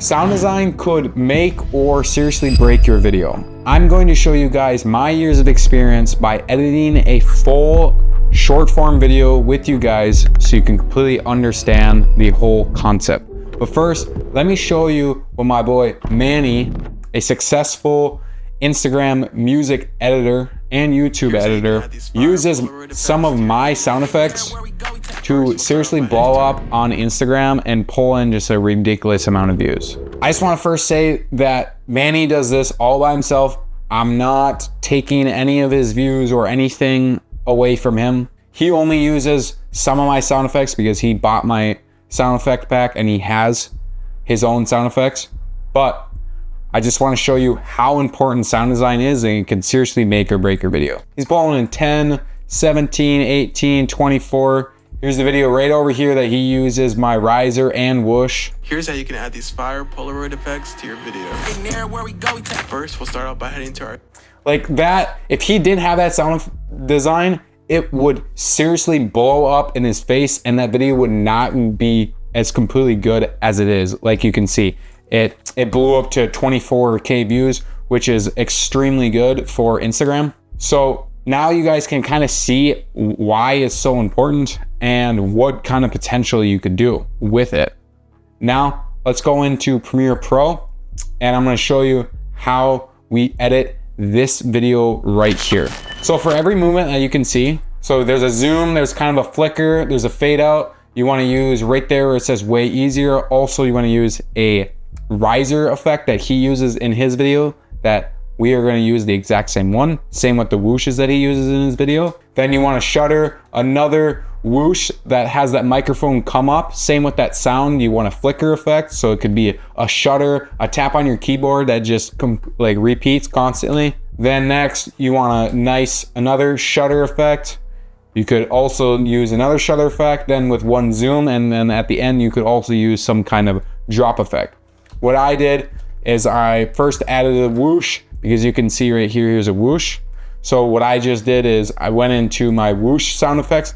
Sound design could make or seriously break your video. I'm going to show you guys my years of experience by editing a full short form video with you guys so you can completely understand the whole concept. But first, let me show you what my boy Manny, a successful Instagram music editor and YouTube editor, uses some of my sound effects to seriously blow up on Instagram and pull in just a ridiculous amount of views. I just want to first say that Manny does this all by himself. I'm not taking any of his views or anything away from him. He only uses some of my sound effects because he bought my sound effect pack and he has his own sound effects. But I just want to show you how important sound design is, and it can seriously make or break your video. He's pulling in 10, 17, 18, 24. Here's the video right over here that he uses my riser and whoosh. Here's how you can add these fire Polaroid effects to your video. First, we'll start out by heading to our... Like that, if he didn't have that sound design, it would seriously blow up in his face and that video would not be as completely good as it is. Like you can see, it blew up to 24K views, which is extremely good for Instagram. So now you guys can kind of see why it's so important and what kind of potential you could do with it. Now, let's go into Premiere Pro and I'm gonna show you how we edit this video right here. So for every movement that you can see, so there's a zoom, there's kind of a flicker, there's a fade out. You wanna use right there where it says way easier. Also, you wanna use a riser effect that he uses in his video that we are going to use the exact same one. Same with the whooshes that he uses in his video. Then you want to shutter another whoosh that has that microphone come up. Same with that sound. You want a flicker effect. So it could be a shutter, a tap on your keyboard that just like repeats constantly. Then next you want another shutter effect. You could also use another shutter effect then with one zoom. And then at the end you could also use some kind of drop effect. What I did is I first added a whoosh because you can see right here, here's a whoosh. So what I just did is I went into my whoosh sound effects.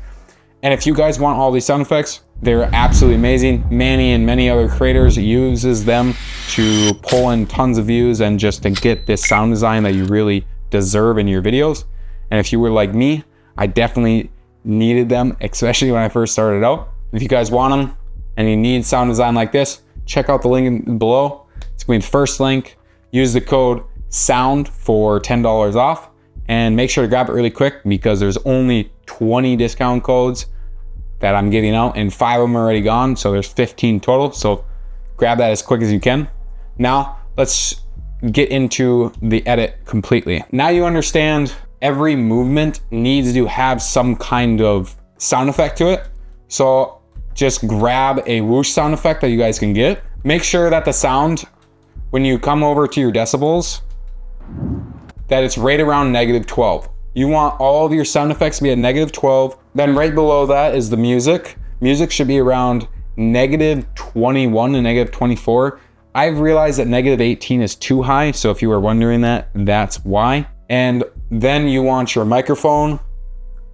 And if you guys want all these sound effects, they're absolutely amazing. Manny and many other creators uses them to pull in tons of views and just to get this sound design that you really deserve in your videos. And if you were like me, I definitely needed them, especially when I first started out. If you guys want them and you need sound design like this, check out the link below. It's going to be the first link. Use the code SOUND for $10 off and make sure to grab it really quick because there's only 20 discount codes that I'm giving out and 5 of them are already gone. So there's 15 total. So grab that as quick as you can. Now let's get into the edit completely. Now you understand every movement needs to have some kind of sound effect to it. So just grab a whoosh sound effect that you guys can get. Make sure that the sound, when you come over to your decibels, that it's right around -12. You want all of your sound effects to be at -12. Then right below that is the music. Music should be around -21 to -24. I've realized that -18 is too high. So if you were wondering that, that's why. And then you want your microphone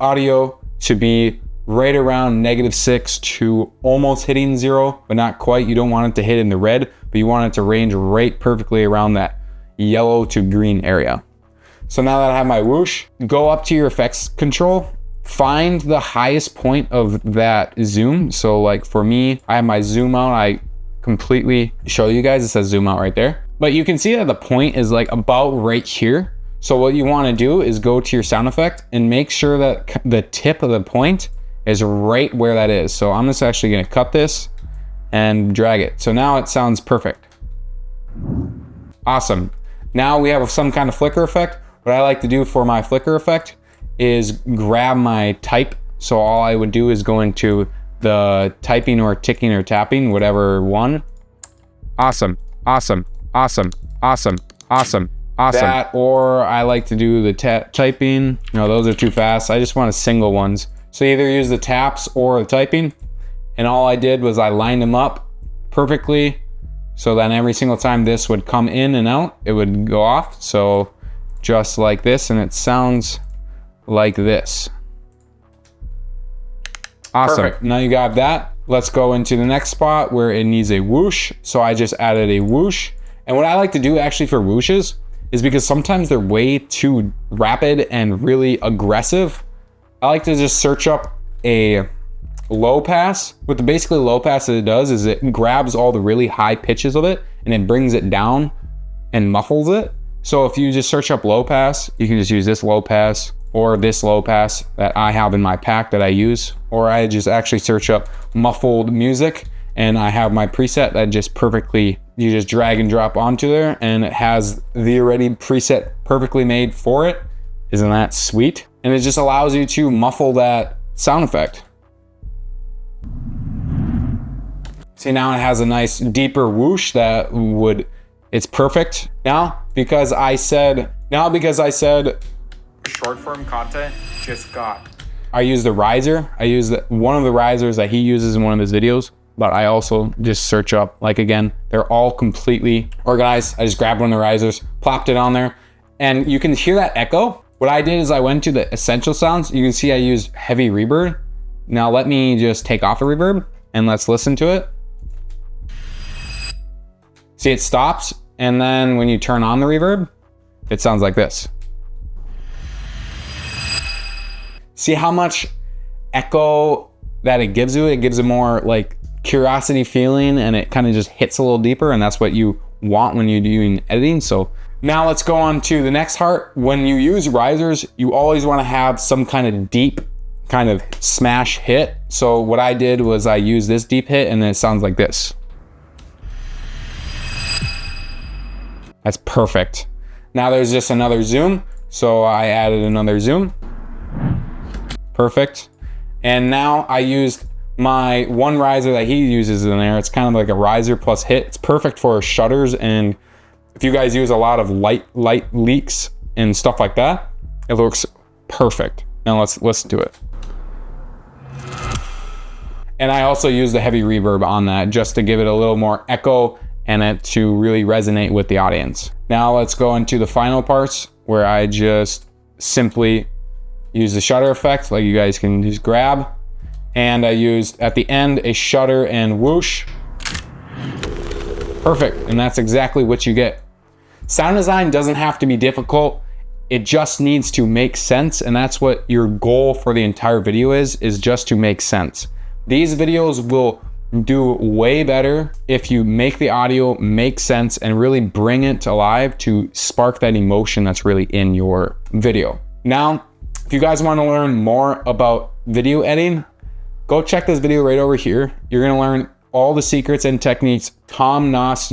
audio to be right around -6 to almost hitting 0, but not quite. You don't want it to hit in the red, but you want it to range right perfectly around that yellow to green area. So now that I have my whoosh, go up to your effects control, find the highest point of that zoom. So like for me, I have my zoom out. I completely show you guys, it says zoom out right there. But you can see that the point is like about right here. So what you want to do is go to your sound effect and make sure that the tip of the point is right where that is. So I'm just actually going to cut this and drag it. So now it sounds perfect. Awesome. Now we have some kind of flicker effect. What I like to do for my flicker effect is grab my type. So all I would do is go into the typing or ticking or tapping, whatever one. Awesome, awesome, awesome, awesome, awesome, awesome. That, or I like to do the typing. No, those are too fast. I just want a single ones. So either use the taps or the typing. And all I did was I lined them up perfectly. So then every single time this would come in and out, it would go off. So just like this, and it sounds like this. Awesome. Perfect. Now you got that. let's go into the next spot where it needs a whoosh. So I just added a whoosh. And what I like to do actually for whooshes is because sometimes they're way too rapid and really aggressive. I like to just search up a low pass. What the basically low pass that it does is it grabs all the really high pitches of it and it brings it down and muffles it. So if you just search up low pass, you can just use this low pass or this low pass that I have in my pack that I use, or I just actually search up muffled music and I have my preset that just perfectly, you just drag and drop onto there and it has the already preset perfectly made for it. Isn't that sweet? And it just allows you to muffle that sound effect. See, now it has a nice deeper whoosh that would, it's perfect. Now, because I said short form content just got. I use the riser. I use one of the risers that he uses in one of his videos, but I also just search up, like again, they're all completely organized. I just grabbed one of the risers, plopped it on there, and you can hear that echo. What I did is I went to the essential sounds. You can see I used heavy reverb. Now let me just take off the reverb and let's listen to it. See, it stops, and then when you turn on the reverb, it sounds like this. See how much echo that it gives you? It gives a more like curiosity feeling, and it kind of just hits a little deeper, and that's what you want when you're doing editing. So now let's go on to the next part. When you use risers, you always want to have some kind of deep kind of smash hit. So what I did was I used this deep hit, and it sounds like this. That's perfect. Now there's just another zoom. So I added another zoom. Perfect. And now I used my one riser that he uses in there. It's kind of like a riser plus hit. It's perfect for shutters, and if you guys use a lot of light leaks and stuff like that, it looks perfect. Now let's listen to it. And I also use the heavy reverb on that just to give it a little more echo and it to really resonate with the audience. Now let's go into the final parts where I just simply use the shutter effect, like you guys can just grab. And I used at the end a shutter and whoosh. Perfect, and that's exactly what you get. Sound design doesn't have to be difficult. It just needs to make sense, and that's what your goal for the entire video is just to make sense. These videos will do way better if you make the audio make sense and really bring it to life to spark that emotion that's really in your video. Now, if you guys want to learn more about video editing, go check this video right over here. You're going to learn all the secrets and techniques Tom Noss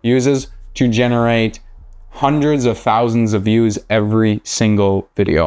uses to generate hundreds of thousands of views every single video.